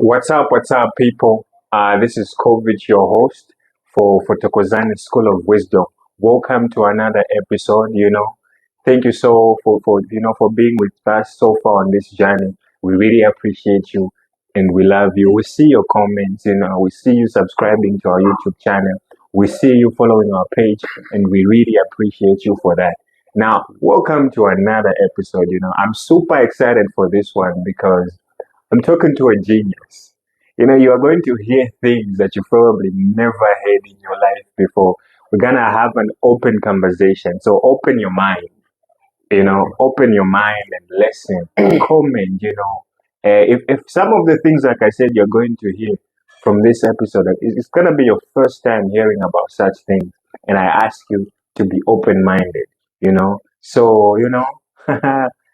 What's up, people? This is Kovic, your host for Tokozani School of Wisdom. Welcome to another episode. Thank you for being with us so far on this journey. We really appreciate you, and we love you. We see your comments. We see you subscribing to our YouTube channel. We see you following our page, and we really appreciate you for that. Now, welcome to another episode. I'm super excited for this one because I'm talking to a genius. You are going to hear things that you probably never heard in your life before. We're gonna have an open conversation. So open your mind and listen, comment. If some of the things, like I said, you're going to hear from this episode, it's gonna be your first time hearing about such things, and I ask you to be open-minded. So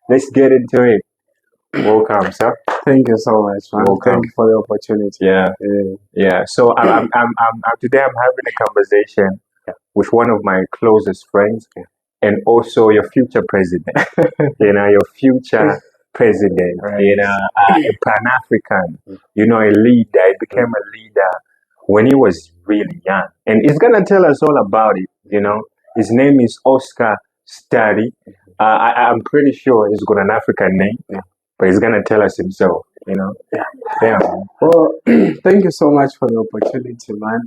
let's get into it. Welcome, sir. Thank you so much, man. Welcome. Thank you for the opportunity. Yeah. So today I'm having a conversation with one of my closest friends, and also your future president. Your future president. Right. A Pan-African. A leader. He became a leader when he was really young, and he's gonna tell us all about it. His name is Oscar Sitali. I'm pretty sure he's got an African name. But he's gonna tell us himself, Yeah. Well, thank you so much for the opportunity, man.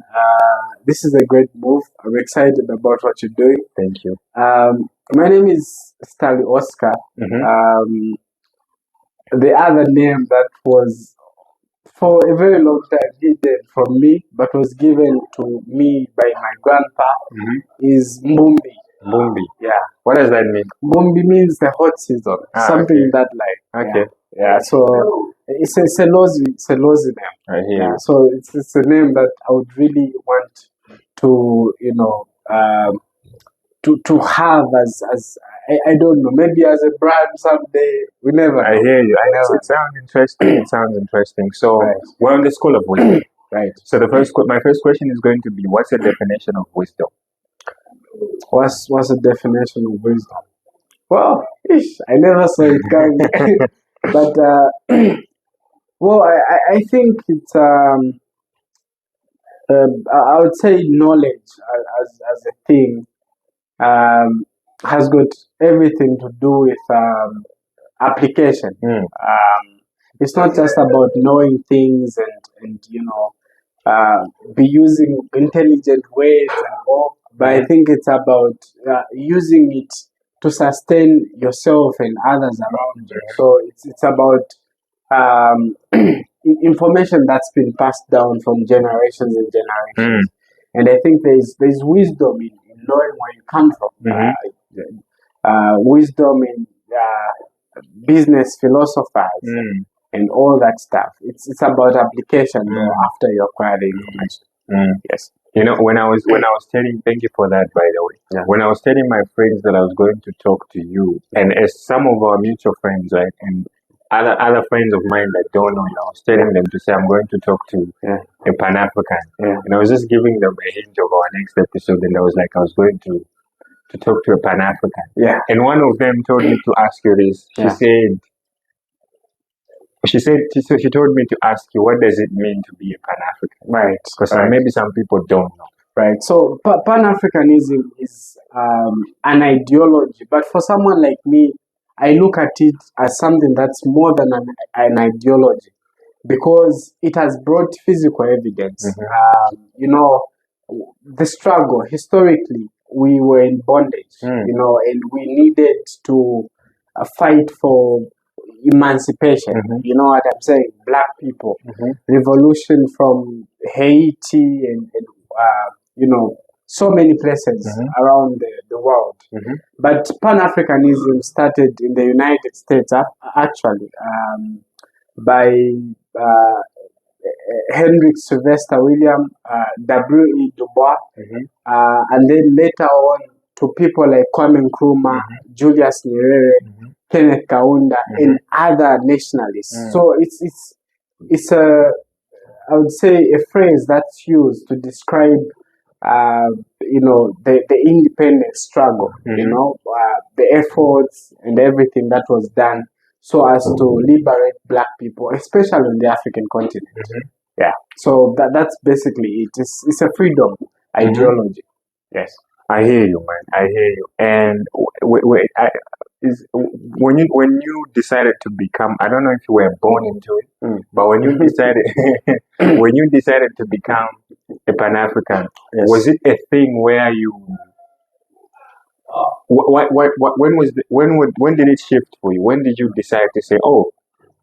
This is a great move. I'm excited about what you're doing. Thank you. My name is Sitali Oscar. Mhm. The other name that was for a very long time hidden from me, but was given to me by my grandpa, is Mbumbi. Mbumbi. Yeah. What does that mean? Mbumbi means the hot season, something okay. that like. Okay. Yeah. So it's a Selozi name. I hear Yeah. you. So it's a name that I would really want to to have as I don't know, maybe as a brand someday. We never I know. hear you. never It sounds interesting. It sounds interesting. So Right. we're on the school of wisdom. Right. So my first question is going to be, what's the definition of wisdom? What's the definition of wisdom? Well, I never saw it coming. But well, I think it's I would say knowledge as a thing has got everything to do with application. It's not just about knowing things and be using intelligent ways and all, but I think it's about using it to sustain yourself and others around you. So it's about information that's been passed down from generations and generations. And I think there's wisdom in knowing where you come from. Wisdom in business philosophers and all that stuff. It's about application after you acquire the information. Yes. When I was telling, thank you for that, by the way. Yeah. When I was telling my friends that I was going to talk to you, and as some of our mutual friends, right, and other friends of mine that don't know, I was telling them to say I'm going to talk to a Pan-African. And I was just giving them a hint of our next episode, and I was like, I was going to talk to a Pan-African. Yeah. And one of them told me to ask you this. She told me to ask you, what does it mean to be a Pan-African? Right. Because maybe some people don't know. Right. So Pan-Africanism is an ideology, but for someone like me, I look at it as something that's more than an ideology, because it has brought physical evidence. The struggle historically, we were in bondage, and we needed to fight for emancipation. You know what I'm saying? Black people, revolution from Haiti and so many places around the world. But Pan-Africanism started in the United States, actually, by Henry Sylvester William, W.E. Du Bois, and then later on to people like Kwame Nkrumah, Julius Nyerere, Kenneth Kaunda, and other nationalists. So it's I would say a phrase that's used to describe the independence struggle, the efforts and everything that was done so as to liberate black people, especially on the African continent. Yeah. So that's basically it. It's a freedom ideology. Yes, I hear you, man. I hear you. And when you decided to become, I don't know if you were born into it, but when you decided when you decided to become a Pan African, Yes. was it a thing where you when did it shift for you? When did you decide to say, oh,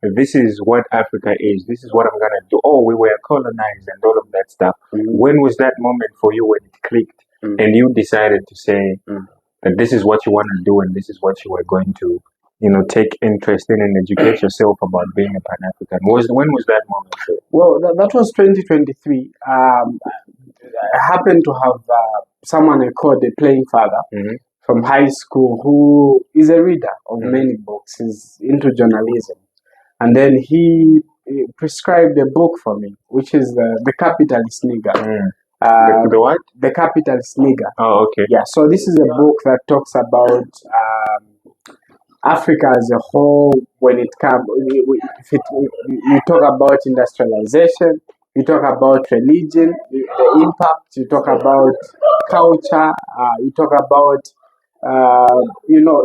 this is what Africa is. This is what I'm gonna do. Oh, we were colonized and all of that stuff. When was that moment for you when it clicked and you decided to say that this is what you want to do and this is what you were going to, take interest in and educate yourself about being a Pan African? When was that moment for you? Well, that was 2023. I happened to have someone I called a playing father from high school who is a reader of many books. He's into journalism. And then he prescribed a book for me, which is The Capitalist Nigger. The what? The Capitalist Nigger. Oh, okay. Yeah, so this is a book that talks about Africa as a whole when it comes, you talk about industrialization, you talk about religion, the impact, you talk about culture, you talk about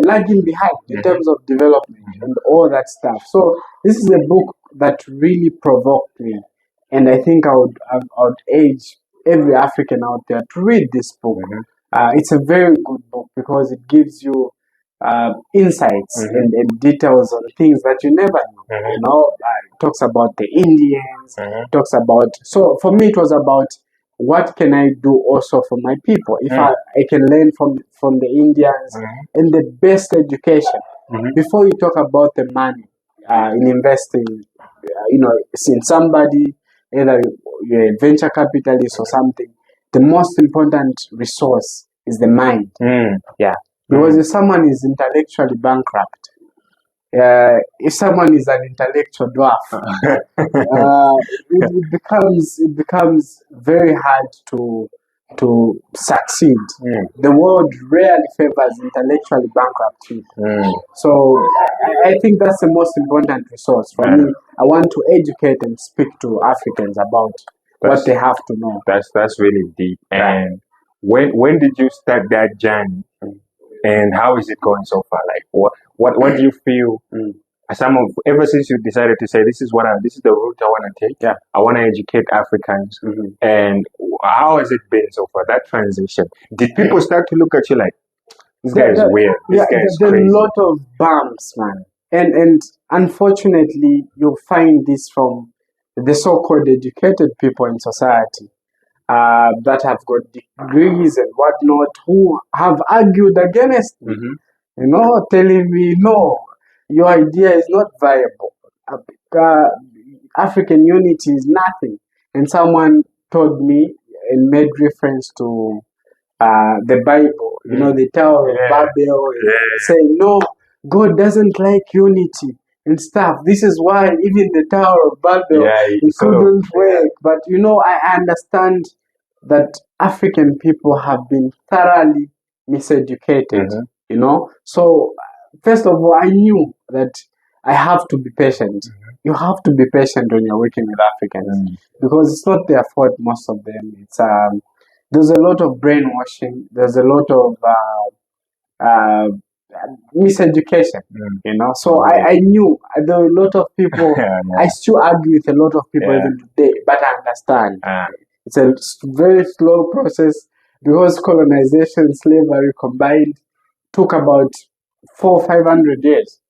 lagging behind in terms of development and all that stuff. So this is a book that really provoked me, and I think I would urge every African out there to read this book. It's a very good book because it gives you insights and details on things that you never knew. It talks about the Indians. Talks about. So for me, it was about what can I do also for my people if I can learn from the Indians and the best education. Before you talk about the money in investing, in somebody, either you're a venture capitalist or something, the most important resource is the mind. Yeah. Because if someone is intellectually bankrupt, if someone is an intellectual dwarf, it becomes very hard to succeed. The world rarely favors intellectually bankrupt people. So I think that's the most important resource for me. I want to educate and speak to Africans about what they have to know. That's really deep. And when did you start that journey? And how is it going so far? Like, what do you feel? Ever since you decided to say this is the route I want to take. Yeah, I want to educate Africans. And how has it been so far? That transition. Did people start to look at you like, this guy is weird? This guy is crazy. There's a lot of bumps, man. And unfortunately, you'll find this from the so-called educated people in society. That have got degrees and whatnot, who have argued against me, telling me, no, your idea is not viable. African unity is nothing. And someone told me and made reference to the Bible, the Tower of Babel, saying, no, God doesn't like unity and stuff. This is why even the Tower of Babel it couldn't work. But I understand that African people have been thoroughly miseducated. So first of all, I knew that I have to be patient. You have to be patient when you're working with Africans because it's not their fault. Most of them, it's there's a lot of brainwashing. There's a lot of miseducation, So I knew there were a lot of people. I still argue with a lot of people even today, but I understand. It's a very slow process because colonization, slavery combined took about 400-500 years.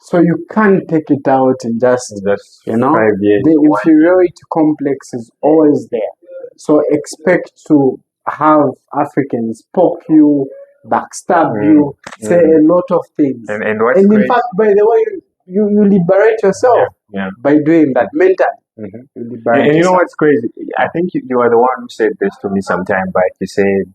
So you can't take it out in just 5 years. The inferiority complex is always there. So expect to have Africans poke you, backstab you, say a lot of things. And in fact, by the way, you liberate yourself by doing that mentally. And you know what's crazy? I think you are the one who said this to me sometime back. You said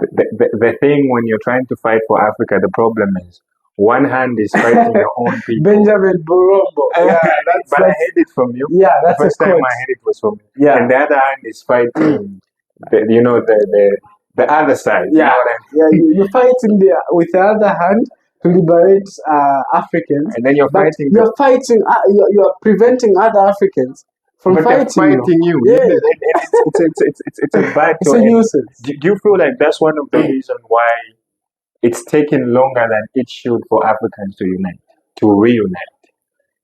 the thing when you're trying to fight for Africa, the problem is one hand is fighting your own people. Benjamin Burombo. But I heard it from you. Yeah, that's the first time I heard it was from you. And the other hand is fighting the other side. You fight with the other hand, to liberate Africans, And then you're but fighting you're fighting, you're preventing other Africans from but they're fighting fighting you. Yeah. And it's a battle. It's a And nuisance. do you feel like that's one of the reasons why it's taken longer than it should for Africans to unite, to reunite?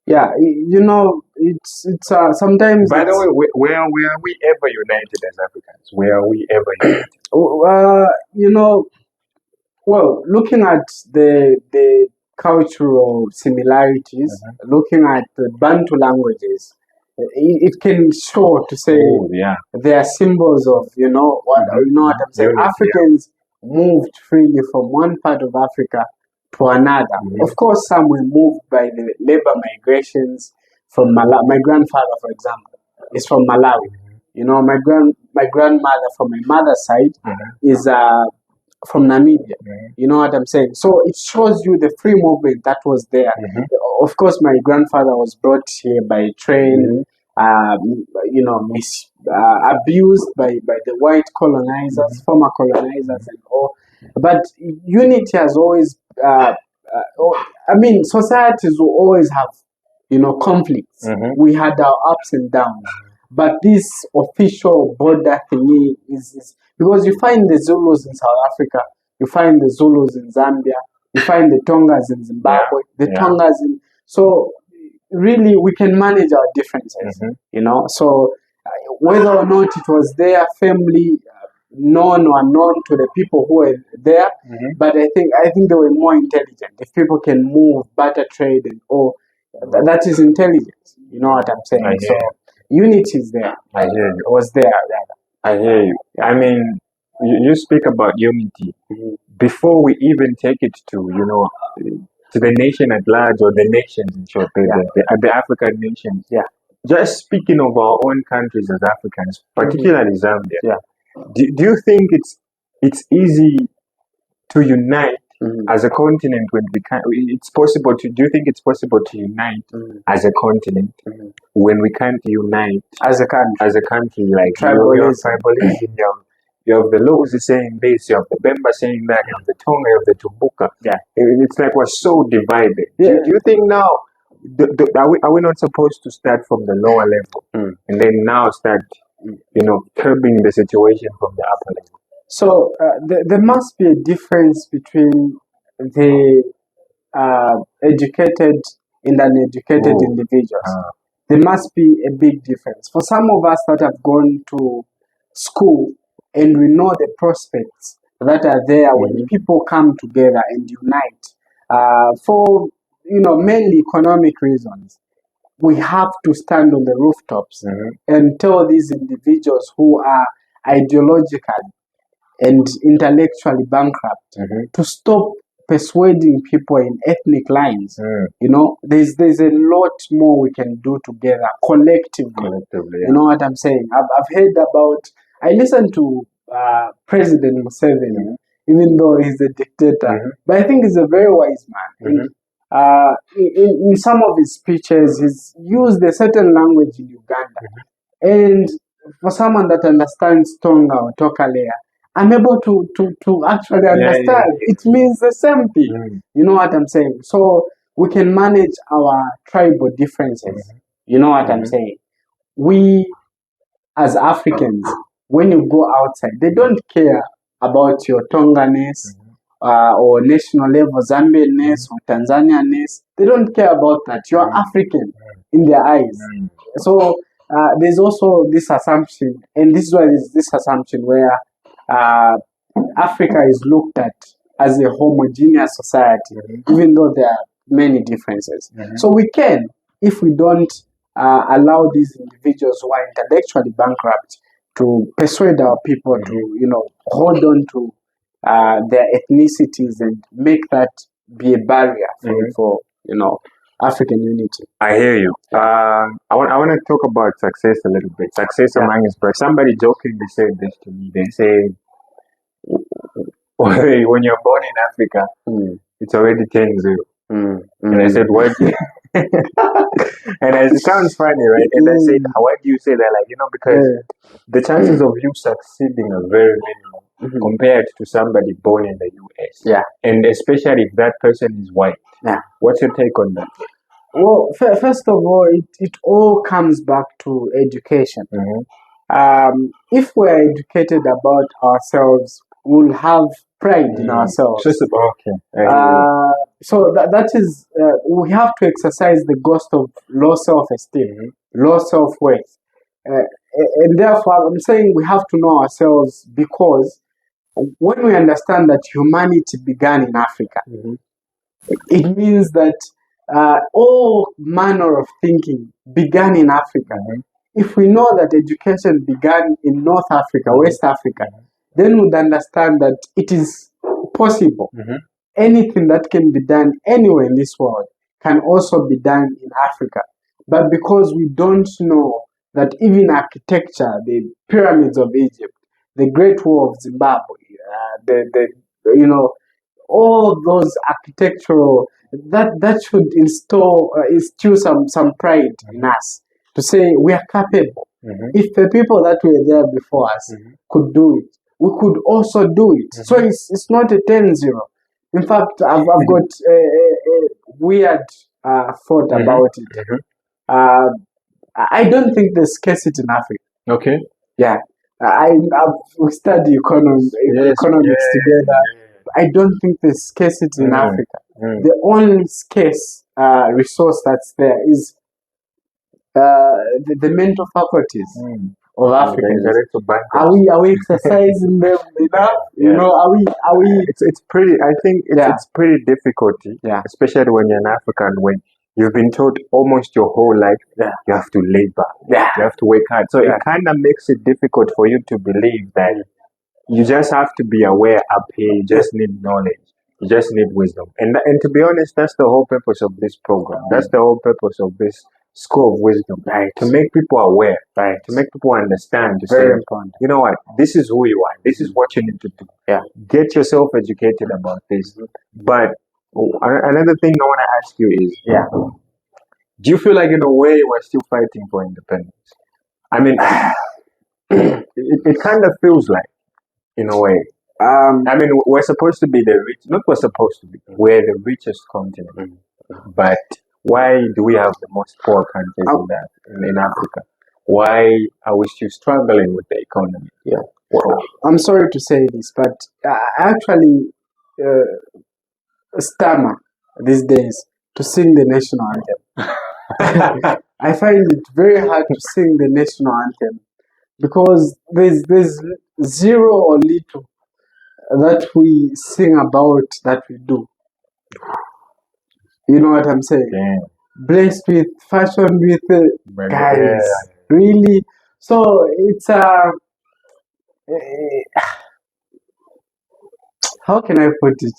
Yeah, you know, it's sometimes. By the way, where are we ever united as Africans? Where are we ever united? You know, well, looking at the cultural similarities, looking at the Bantu languages, it can show to say Oh, yeah. they are symbols of what what I'm saying. Unity, yeah. Africans moved freely from one part of Africa to another. Of course, some were moved by the labor migrations from Malawi. My grandfather, for example, is from Malawi. You know, my grandmother from my mother's side is from Namibia. You know what I'm saying? So it shows you the free movement that was there. Of course, my grandfather was brought here by train, abused by the white colonizers, former colonizers, and all. But unity has always, societies will always have, conflicts. We had our ups and downs. But this official border thingy is because you find the Zulus in South Africa, you find the Zulus in Zambia, you find the Tongas in Zimbabwe, the Tongas in. So really, we can manage our differences, So whether or not it was their family, known or unknown to the people who were there, but I think they were more intelligent. If people can move, barter trade, and all, that is intelligence. You know what I'm saying? So unity is there. I hear you. Was there rather. I hear you. I mean, you speak about unity. Before we even take it to the nation at large, or the nations in short, the African nations. Yeah. Just speaking of our own countries as Africans, particularly Zambia. Yeah. Do you think it's easy to unite as a continent when we can't? It's possible to. Do you think it's possible to unite as a continent when we can't unite as a country? As a country, like tribalism. You have the Lozi saying this, you have the Bemba saying that, you have the Tonga, you have the Tumbuka. Yeah. It's like we're so divided. Yeah. Do you think now, are we not supposed to start from the lower level and then now start, curbing the situation from the upper level? So there must be a difference between the educated and uneducated individuals. There must be a big difference. For some of us that have gone to school and we know the prospects that are there when people come together and unite for mainly economic reasons, we have to stand on the rooftops and tell these individuals who are ideologically and intellectually bankrupt to stop persuading people in ethnic lines. There's a lot more we can do together collectively. You know what I'm saying? I've heard about. I listened to President Museveni, even though he's a dictator, but I think he's a very wise man. In some of his speeches, he's used a certain language in Uganda, and for someone that understands Tonga or Tokalea, I'm able to actually understand. It means the same thing. You know what I'm saying? So we can manage our tribal differences. You know what I'm saying? We, as Africans, when you go outside, they don't care about your Tonganese or national level Zambianness or Tanzanianness. They don't care about that. You're African in their eyes. So there's also this assumption, and this is why there's this assumption where Africa is looked at as a homogeneous society, even though there are many differences. So we can, if we don't allow these individuals who are intellectually bankrupt to persuade our people to, hold on to their ethnicities and make that be a barrier for African unity. I hear you. I want to talk about success a little bit. Success among us, but somebody jokingly said this to me. They say, when you're born in Africa, it's already 10-0. And I said, what? And it sounds funny, right? And I said, why do you say that? Because the chances of you succeeding are very minimal. compared to somebody born in the US. Yeah. And especially if that person is white. Yeah. What's your take on that? Well, first of all, it all comes back to education. If we're educated about ourselves, we'll have pride in ourselves. Okay. So that is, we have to exercise the ghost of low self-esteem, low self-worth. And therefore, I'm saying we have to know ourselves, because when we understand that humanity began in Africa, it means that all manner of thinking began in Africa. If we know that education began in North Africa, West Africa, then we'd understand that it is possible. Anything that can be done anywhere in this world can also be done in Africa. But because we don't know that even architecture, the pyramids of Egypt, the Great Wall of Zimbabwe, all those architectural, that should instill some pride in us, to say we are capable. If the people that were there before us could do it, we could also do it. So it's not a 10-0. In fact, I've got a weird thought about it. I don't think there's scarcity in Africa. Okay. Yeah. We study economics together. I don't think there's scarcity in Africa. The only scarce resource that's there is the mental faculties of Africans. Are we exercising them enough? Are we? It's pretty. I think it's pretty difficult, especially when you're an African. When you've been taught almost your whole life, you have to labor, you have to work hard. So it kind of makes it difficult for you to believe that you just have to be aware up here. You just need knowledge. You just need wisdom. And to be honest, that's the whole purpose of this program. That's the whole purpose of this school of wisdom. To make people aware. To make people understand. To say, you know what? This is who you are. This is what you need to do. Get yourself educated about this. But another thing I want to ask you is, do you feel like in a way we're still fighting for independence? I mean, it kind of feels like, in a way. I mean, we're supposed to be we're the richest continent. But why do we have the most poor countries in Africa? Why are we still struggling with the economy? Well, I'm sorry to say this, but I actually stammer these days to sing the national anthem. I find it very hard to sing the national anthem, because there's zero or little that we sing about that we do. You know what I'm saying? Blessed with, fashioned with, guys. Really? So it's how can I put it?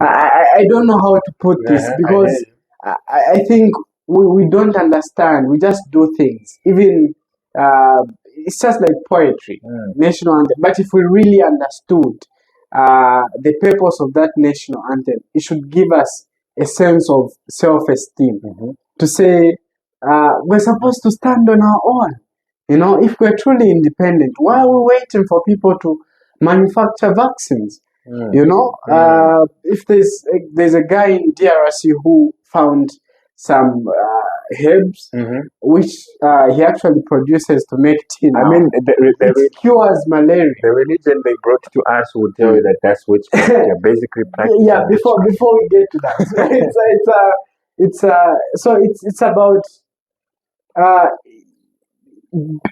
I don't know how to put this, because I think we don't understand. We just do things. Even it's just like poetry, national anthem. But if we really understood the purpose of that national anthem, it should give us a sense of self-esteem. To say we're supposed to stand on our own. If we're truly independent, why are we waiting for people to manufacture vaccines? If there's a guy in DRC who found some herbs which he actually produces to make tea now. I mean, it cures malaria. The religion they brought to us will tell you that that's which you're basically practicing. Before we get to that, it's about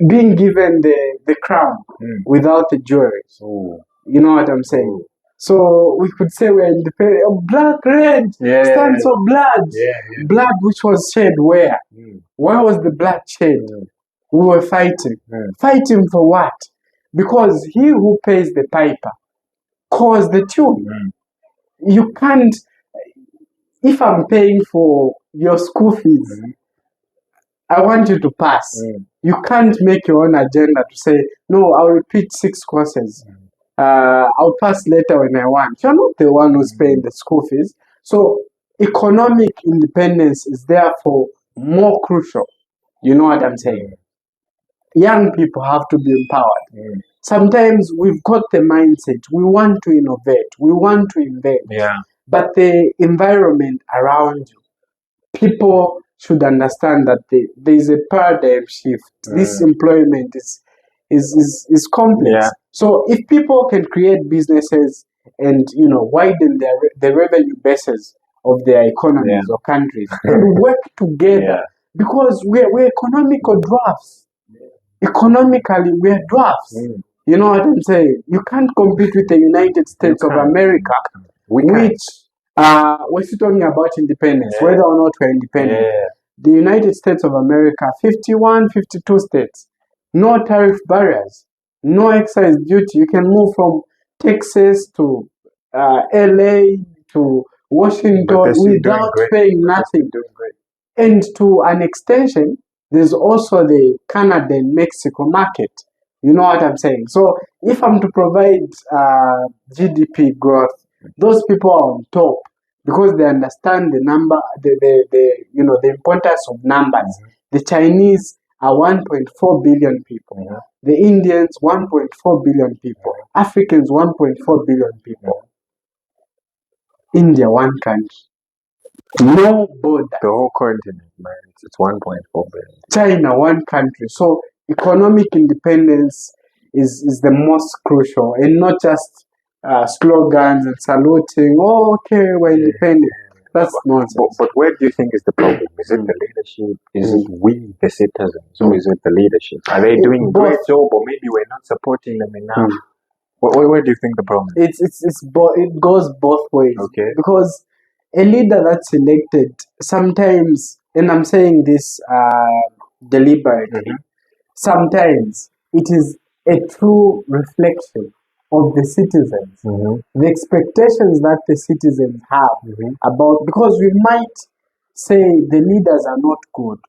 being given the crown without the jewelry. You know what I'm saying? So we could say we're independent. Black, red stands for blood. Blood which was shed where? Where was the blood shed? We were fighting. Fighting for what? Because he who pays the piper calls the tune. You can't, if I'm paying for your school fees, I want you to pass. You can't make your own agenda to say, no, I'll repeat 6 courses. I'll pass later when I want. You're not the one who's paying the school fees. So economic independence is therefore more crucial You know what I'm saying? Young people have to be empowered. Sometimes we've got the mindset, we want to innovate, we want to invent, but the environment around you, people should understand that there is a paradigm shift. This employment is complex. So if people can create businesses and widen the revenue bases of their economies or countries and work together, because we're economical dwarfs. Economically, we're dwarfs. You know what I'm saying? You can't compete with the United States of America, which we're still talking about independence, whether or not we're independent. The United States of America, 51, 52 states, no tariff barriers, no excise duty. You can move from Texas to LA to Washington without paying nothing. And to an extension, there's also the Canada-Mexico market. You know what I'm saying? So if I'm to provide GDP growth, those people are on top because they understand the number, the importance of numbers. The Chinese are 1.4 billion people. The Indians 1.4 billion people. Africans 1.4 billion people. India, one country. No border. The whole continent, man, it's 1.4 billion. China, one country. So economic independence is the most crucial, and not just slogans and saluting. Oh, okay, we're independent. That's nonsense. But where do you think is the problem? Is it the leadership? Is it we, the citizens, or is it the leadership? Are they doing a great job, or maybe we're not supporting them enough? Where do you think the problem is? It goes both ways. Okay. Because a leader that's elected sometimes, and I'm saying this deliberately, sometimes it is a true reflection of the citizens, the expectations that the citizens have about, because we might say the leaders are not good,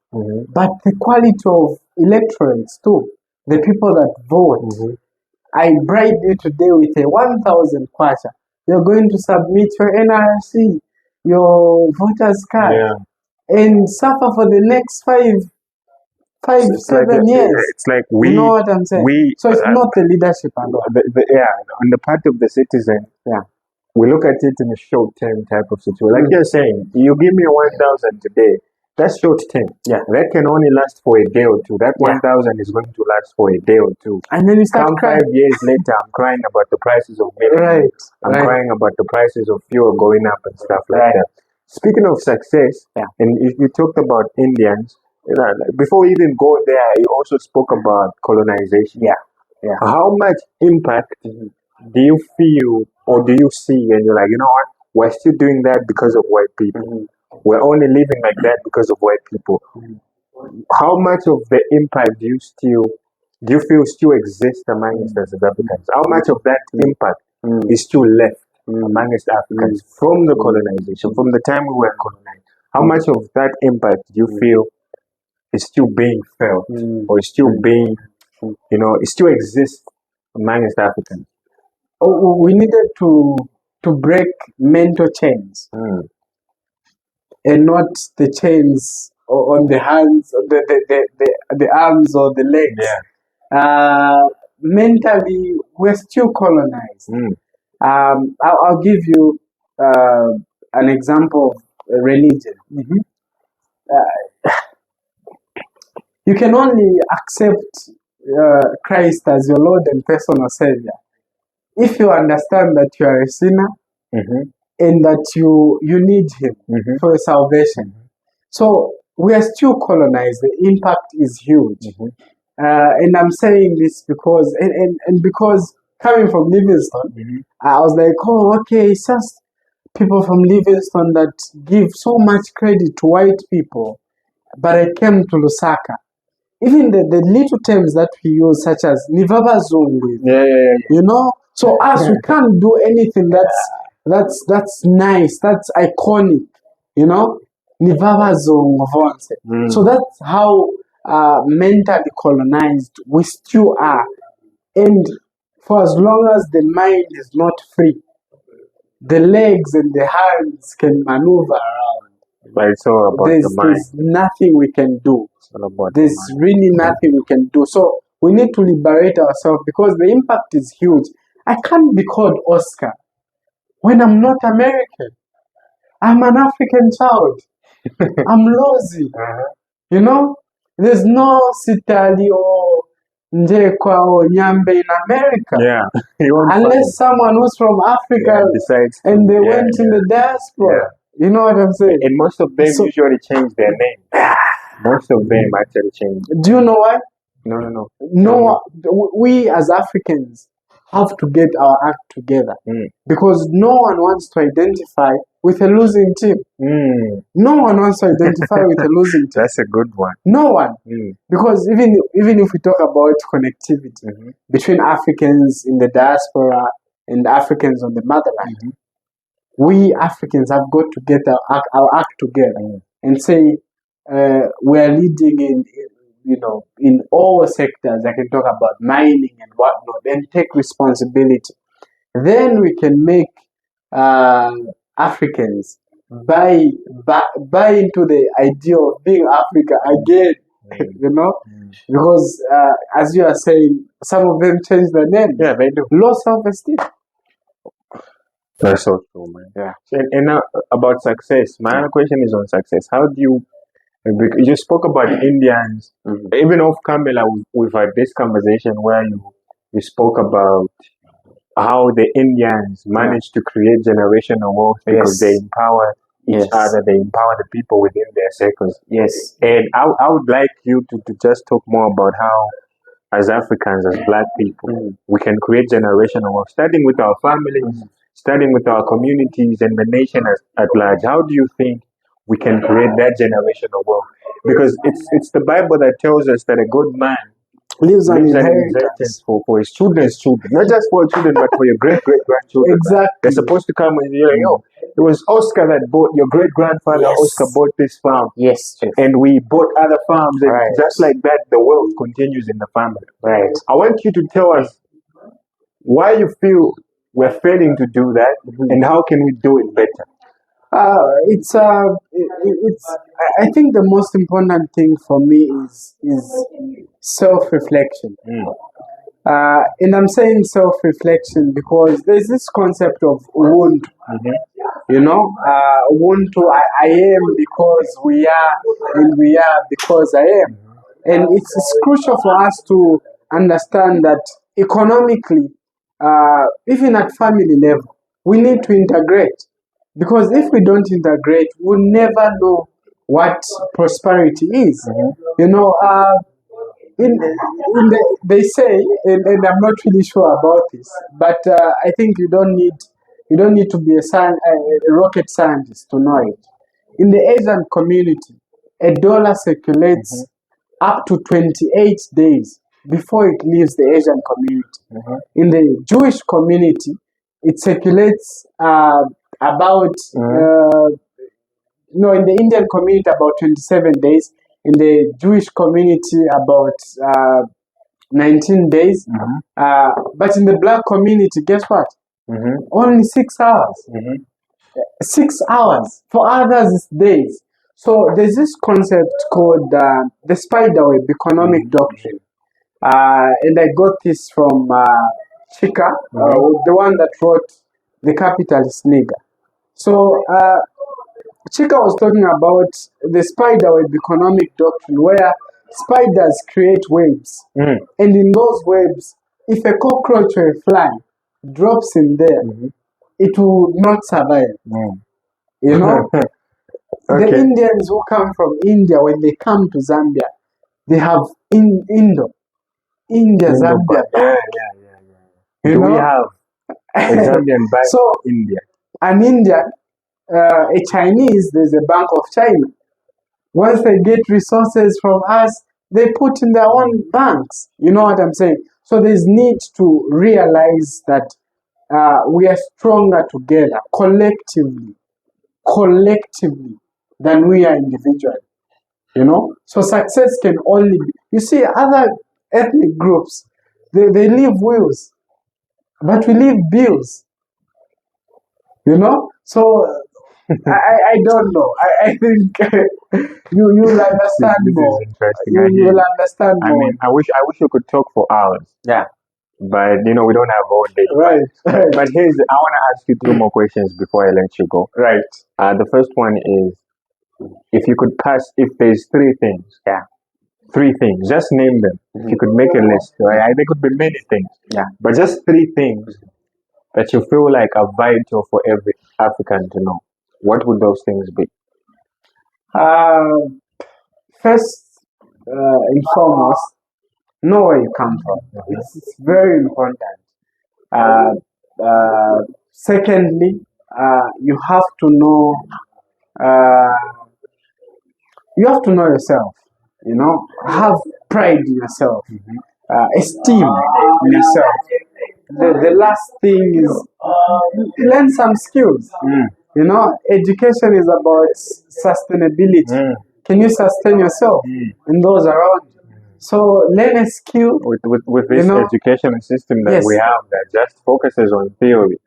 but the quality of electorates too, the people that vote. I bribe you today with a 1,000 kwacha. You're going to submit your NRC, your voter's card, and suffer for the next 7 years. It's like we. You know what I'm saying? So it's not the leadership at all. On the part of the citizen, we look at it in a short-term type of situation. Like you're saying, you give me 1,000 today. That's short-term. That can only last for a day or two. That 1,000 is going to last for a day or two. And then you start crying. 5 years later, I'm crying about the prices of milk. I'm crying about the prices of fuel going up and stuff like that. Speaking of success, and you talked about Indians, before we even go there, you also spoke about colonization. How much impact do you feel or do you see, and you're like, you know what, we're still doing that because of white people. We're only living like that because of white people. How much of the impact do you feel still exists amongst us as Africans? How much of that impact is still left amongst Africans from the colonization, from the time we were colonized? How much of that impact do you feel is still being felt, or is still being, it still exists amongst Africans? We needed to break mental chains. And not the chains on the hands, the arms or the legs. Mentally, we're still colonized. I'll give you an example of religion. You can only accept Christ as your Lord and personal Savior if you understand that you are a sinner, and that you need Him for salvation. So we are still colonized. The impact is huge. And I'm saying this because, and because coming from Livingstone, I was like, oh, okay, it's just people from Livingstone that give so much credit to white people. But I came to Lusaka. Even the little terms that we use, such as Nivaba Zungu, so us, we can't do anything that's nice, that's iconic, Nivaba Zungu. So that's how mentally colonized we still are. And for as long as the mind is not free, the legs and the hands can maneuver around. But it's all about the mind. there's nothing we can do. It's all about There's the mind. really nothing we can do. So we need to liberate ourselves because the impact is huge. I can't be called Oscar when I'm not American. I'm an African child. I'm Lozi. You know, there's no Sitali or Njekwa or Nyambe in America. Yeah. You won't Unless find- someone who's from Africa decides to- and they yeah, went in the diaspora. You know what I'm saying? And most of them So- usually change their name. Most of them actually change. Do you know why? No. No, we as Africans have to get our act together because no one wants to identify with a losing team. No one wants to identify with a losing team. That's a good one. No one. Because even if we talk about connectivity between Africans in the diaspora and Africans on the motherland, we Africans have got to get our act together and say we are leading in all sectors. I can talk about mining and whatnot, and take responsibility. Then we can make Africans buy into the idea of being Africa again. Because as you are saying, some of them change their name. Yeah, they do. Low self-esteem. That's so true, man. Yeah. And now about success. My other question is on success. How do you? You spoke about Indians. Even off camera, we've had this conversation where you spoke about how the Indians managed to create generational wealth because they empower each other, they empower the people within their circles. Yes. And I would like you to just talk more about how, as Africans, as Black people, we can create generational wealth, starting with our families, starting with our communities and the nation at large. How do you think we can create that generational wealth? Because it's the Bible that tells us that a good man Leaves an an inheritance. for his children's children, not just for children, but for your great grandchildren. Exactly. They're supposed to come and you're like, yo, it was Oscar that bought your great grandfather. Oscar bought this farm, Yes, Chief. and we bought other farms, and Right. just like that, the wealth continues in the family. Right. I want you to tell us why you feel we're failing to do that, and how can we do it better? It's I think the most important thing for me is self-reflection. And I'm saying self-reflection because there's this concept of Ubuntu. Ubuntu, I am because we are, and we are because I am. And it's crucial for us to understand that economically, even at family level, we need to integrate. Because if we don't integrate, we'll never know what prosperity is. They say, and I'm not really sure about this, but I think you don't need to be a rocket scientist to know it. In the Asian community, a dollar circulates up to 28 days before it leaves the Asian community. In the Jewish community, it circulates about in the Indian community about 27 days. In the Jewish community, about 19 days. But in the Black community, guess what? Only 6 hours. 6 hours. For others, it's days. So there's this concept called the spiderweb economic doctrine. And I got this from Chika, the one that wrote The Capitalist Nigger. So Chika was talking about the spiderweb economic doctrine where spiders create webs. And in those webs, if a cockroach or a fly drops in there, it will not survive. The Indians who come from India, when they come to Zambia, they have India, Zambia. Do we have a Zambian bank So, in India? An Indian, a Chinese, there's a Bank of China. Once they get resources from us, they put in their own banks. You know what I'm saying? So there's need to realize that we are stronger together, collectively, than we are individually. So success can only be. You see, other ethnic groups, they leave wills, but we leave bills. So I don't know. I think you'll understand This more. is interesting. You'll understand I more. mean, I wish we could talk for hours, Yeah. but we don't have all day. Right. Right. But I want to ask you two more questions before I let you go. Right. The first one is, if there's three things, Yeah. three things, just name them. If you could make a list, right? There could be many things, Yeah. but just three things that you feel like are vital for every African to know. What would those things be? First and foremost, know where you come from. It's very important. Secondly, you have to know. You have to know yourself. Have pride in yourself, esteem in yourself. The last thing is learn some skills. Education is about sustainability. Can you sustain yourself and those around you? So learn a skill. With this education system that Yes. we have that just focuses on theory.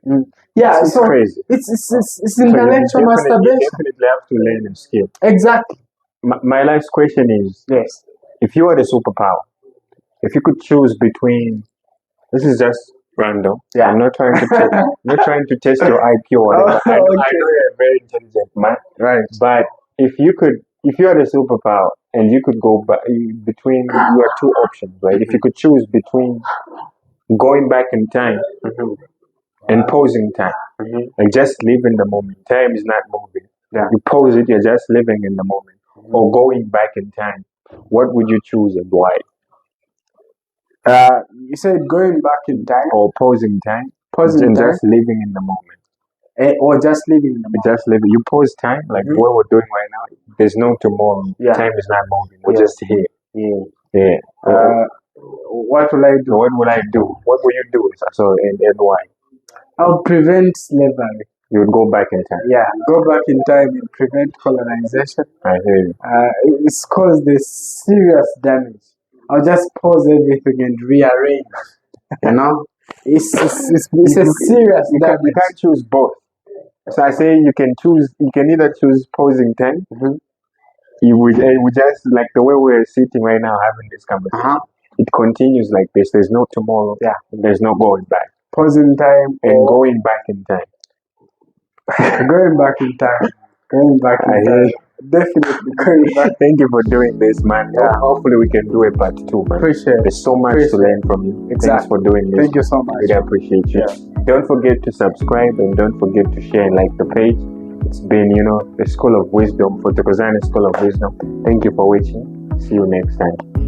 Yeah, It's so crazy. it's So intellectual you masturbation. definitely have to learn a skill. Exactly. My last question is, Yes. if you had a superpower, if you could choose between, this is just random. Yeah. I'm not trying to test your IQ or whatever. I know you're a very intelligent man. Right. But if you had a superpower and you could go between your two options, right? If you could choose between going back in time and pausing time, like just live in the moment. Time is not moving. Yeah. You pause it, you're just living in the moment. Or going back in time. What would you choose and why? You said going back in time Or pausing time. Pausing and time? just living in the moment. Or just living in the moment. Just living. You pause time, like what we're doing right now. There's no tomorrow. Yeah. Time is not moving. We're Yeah. just here. Yeah. Yeah. What will I do? What will I do? What will you do? So and why? I'll prevent slavery. You would go back in time. Yeah, go back in time and prevent colonization. I hear you. It's caused this serious damage. I'll just pause everything and rearrange. It's a serious damage. You can't choose both. So I say you can choose. You can either choose pausing time. You would just like the way we're sitting right now having this conversation. It continues like this. There's no tomorrow. Yeah. There's no going back. Pausing time And going back in time. going back in time. Going back in time. Definitely going back. Thank you for doing this, man. Yeah. Hopefully we can do a part 2, man. Appreciate it. There's so much to learn from you. Exactly. Thanks for doing this. Thank you so much. Really appreciate you. Yeah. Don't forget to subscribe and don't forget to share and like the page. It's been, the School of Wisdom, for Thokozani School of Wisdom. Thank you for watching. See you next time.